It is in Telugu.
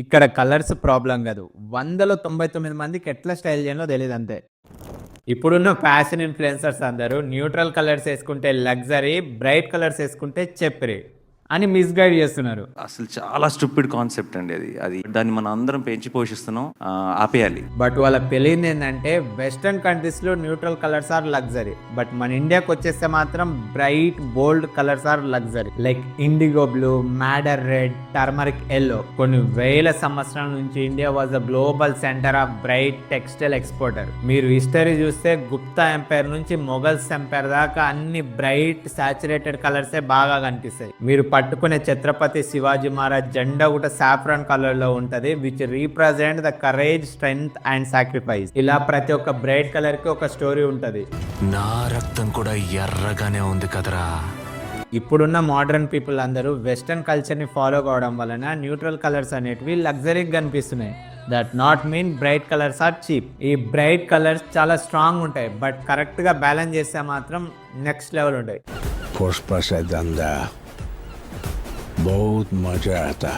ఇక్కడ కలర్స్ ప్రాబ్లం కాదు. 100లో 99 మందికి ఎట్లా స్టైల్ చేయాలో తెలీదు అంతే. ఇప్పుడున్న ఫ్యాషన్ ఇన్‌ఫ్లుయెన్సర్స్ అందరూ న్యూట్రల్ కలర్స్ ఏసుకుంటే లగ్జరీ, బ్రైట్ కలర్స్ ఏసుకుంటే చెప్రి అని మిస్‌గైడ్ చేస్తున్నారు. అసలు చాలా స్టూపిడ్ కాన్సెప్ట్ అండి అది దాన్ని మనం అందరం పెంచి పోషిస్తున్నాం. ఆపేయాలి. బట్ వాళ్ళకి తెలియదు ఏంటంటే వెస్టర్న్ కంట్రీస్‌లో neutral colours are luxury. But మన ఇండియాకి వచ్చేస్తే మాత్రం bright, bold colours are luxury. Like indigo blue, madder red, turmeric yellow. కొన్ని వేల సంవత్సరాల నుంచి India was the global centre of bright textile exporter. మీరు హిస్టరీ చూస్తే గుప్తా ఎంపైర్ నుంచి మొఘల్స్ ఎంపైర్ దాకా అన్ని బ్రైట్ సాచురేటెడ్ కలర్సే బాగా కనిపిస్తాయి. మీరు పట్టుకునే ఛత్రపతి శివాజీ మహారాజ్ జెండా కూడా సాఫ్రాన్ కలర్ లో ఉంటది, which represent the courage, strength and sacrifice. ఇలా ప్రతి ఒక్క బ్రైట్ కలర్ కి ఒక స్టోరీ ఉంటది. నా రక్తం కూడా ఎర్రగానే ఉంది కదరా. ఇప్పుడున్న మోడర్న్ పీపుల్ అందరూ వెస్టర్న్ కల్చర్ ని ఫాలో కావడం వలన న్యూట్రల్ కలర్స్ అనేటివి లగ్జరీగా కనిపిస్తున్నాయి. That not mean bright colours are cheap. ఈ బ్రైట్ కలర్స్ చాలా స్ట్రాంగ్ ఉంటాయి, బట్ కరెక్ట్ గా బ్యాలెన్స్ చేస్తే మాత్రం నెక్స్ట్ లెవెల్ ఉంటాయి. पुष्पा से धंधा बहुत मजा आता।